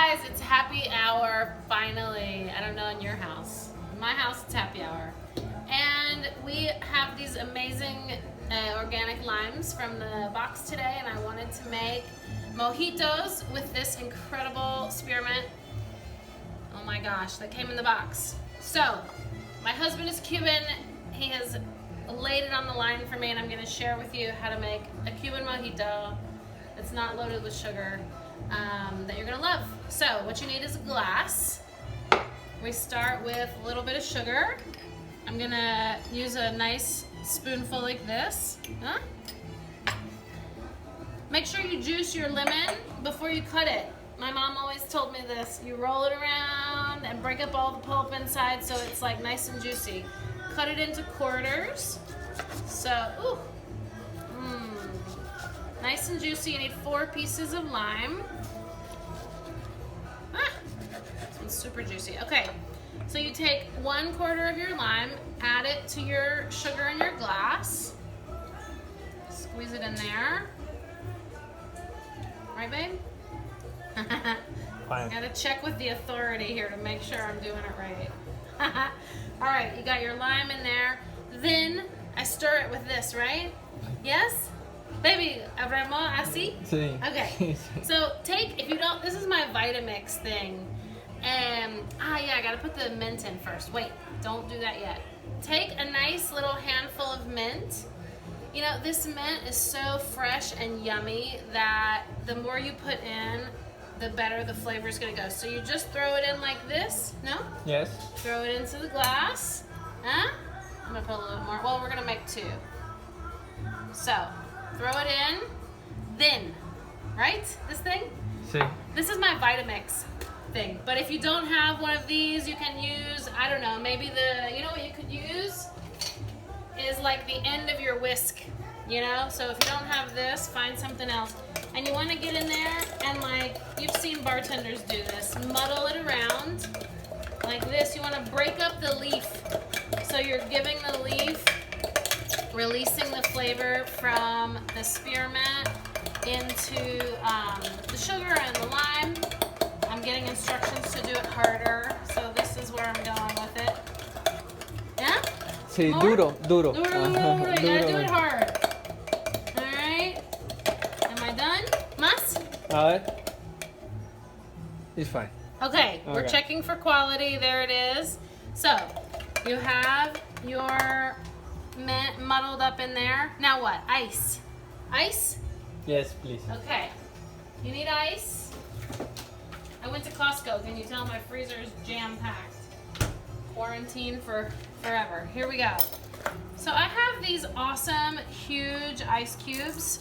guys, it's happy hour finally. I don't know in your house. In my house, it's happy hour. And we have these amazing organic limes from the box today, and I wanted to make mojitos with this incredible spearmint. Oh my gosh, that came in the box. So, my husband is Cuban. He has laid it on the line for me, and I'm going to share with you how to make a Cuban mojito that's not loaded with sugar that you're going to love. So, what you need is a glass. We start with a little bit of sugar. I'm going to use a nice spoonful like this. Huh? Make sure you juice your lemon before you cut it. My mom always told me this. You roll it around and break up all the pulp inside so it's like nice and juicy. Cut it into quarters. So, nice and juicy. You need 4 pieces of lime. This one's super juicy. Okay, so you take 1/4 of your lime, add it to your sugar in your glass. Squeeze it in there. Right, babe? Fine. Gotta check with the authority here to make sure I'm doing it right. All right, you got your lime in there. Then I stir it with this, right? Yes? Baby, abrimos así? Sí. Okay, so if you don't, this is my Vitamix thing. Yeah, I gotta put the mint in first. Wait, don't do that yet. Take a nice little handful of mint. You know, this mint is so fresh and yummy that the more you put in, the better the flavor is gonna go. So you just throw it in like this, no? Yes. Throw it into the glass. Huh? I'm gonna put a little more. Well, we're gonna make 2. So, throw it in. Then, right? This thing? Sí. This is my Vitamix thing. But if you don't have one of these, you can use, I don't know, maybe you know what you could use? Is like the end of your whisk, you know? So if you don't have this, find something else. And you wanna get in there and like, you've seen bartenders do this, muddle it around like this. You wanna break up the leaf. So you're giving the leaf, releasing the flavor from the spearmint into the sugar and the lime. I'm getting instructions to do it harder, so this is where I'm going with it. Yeah? Sí, More? duro. Duro. You gotta do it hard. Alright. Am I done? Mas? A ver. It's fine. Okay, we're Okay. checking for quality. There it is. So, you have your mint muddled up in there. Now what? Ice. Ice? Yes, please. Okay. You need ice. I went to Costco. Can you tell my freezer is jam-packed? Quarantine for forever. Here we go. So I have these awesome, huge ice cubes.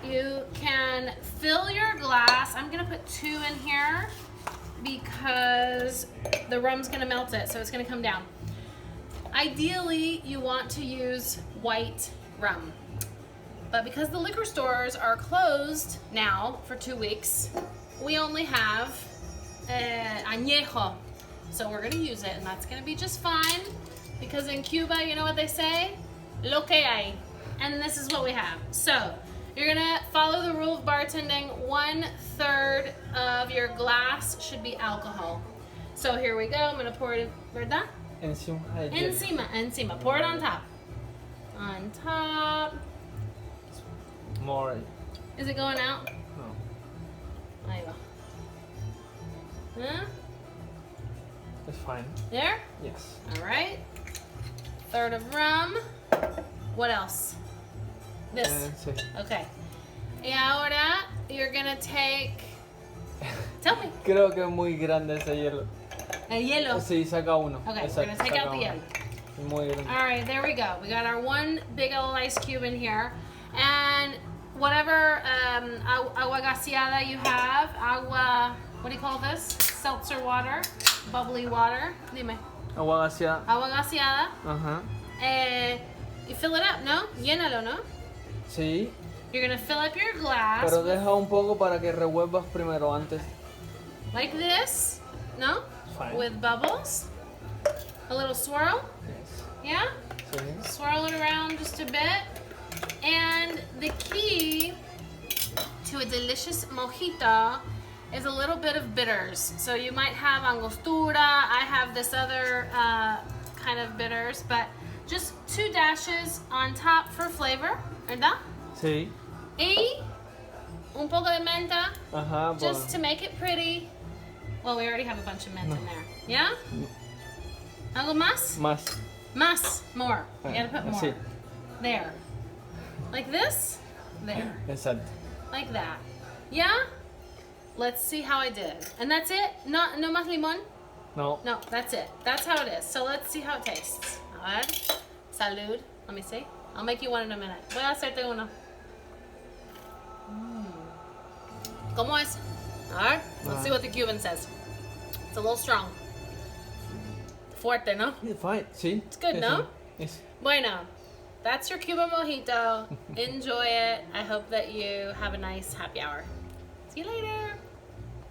You can fill your glass. I'm gonna put 2 in here because the rum's gonna melt it, so it's gonna come down. Ideally, you want to use white rum. But because the liquor stores are closed now for 2 weeks, we only have añejo. So we're gonna use it, and that's gonna be just fine, because in Cuba, you know what they say? Lo que hay. And this is what we have. So you're gonna follow the rule of bartending. 1/3 of your glass should be alcohol. So here we go. I'm gonna pour it in, ¿verdad? Encima del hielo. Encima. Pour it on top. On top. More. Is it going out? No. Ahí va. Huh? It's fine. There? Yes. All right. 1/3 of rum. What else? This. Sí. Okay. Y ahora you're gonna take. Tell me. Creo que es muy grande ese hielo. El hielo. Sí, saca uno. Okay, Exacto, we're gonna take saca out the uno. yellow. Es muy grande. All right, there we go. We got our 1 big old ice cube in here, and whatever agua gaseada you have, agua. What do you call this? Seltzer water, bubbly water. Dime. Agua gaseada. Agua gaseada. Ajá. You fill it up, no? Llénalo, no? Sí. You're gonna fill up your glass Pero deja un poco para que revuelvas primero antes. like this, no? Fine. With bubbles. A little swirl, Yes. yeah? Sí. Swirl it around just a bit. And the key to a delicious mojito is a little bit of bitters. So you might have angostura. I have this other kind of bitters, but just 2 dashes on top for flavor, ¿verdad? Sí. Y un poco de menta, Ajá, just to make it pretty. Well, we already have a bunch of mint in there. Yeah? Algo más? Más. Más. More. You gotta put more. Así. There. Like this? There. Exacto. Like that. Yeah? Let's see how I did. And that's it? No más limón? No. No, that's it. That's how it is. So let's see how it tastes. A ver. Salud. Let me see. I'll make you one in a minute. Voy a hacerte uno. ¿Cómo es? A ver. Let's see what the Cuban says. It's a little strong. Fuerte, ¿no? It's fine. Sí. It's good, Sí, no? sí. Yes. Bueno. That's your Cuban Mojito. Enjoy it. I hope that you have a nice happy hour. See you later.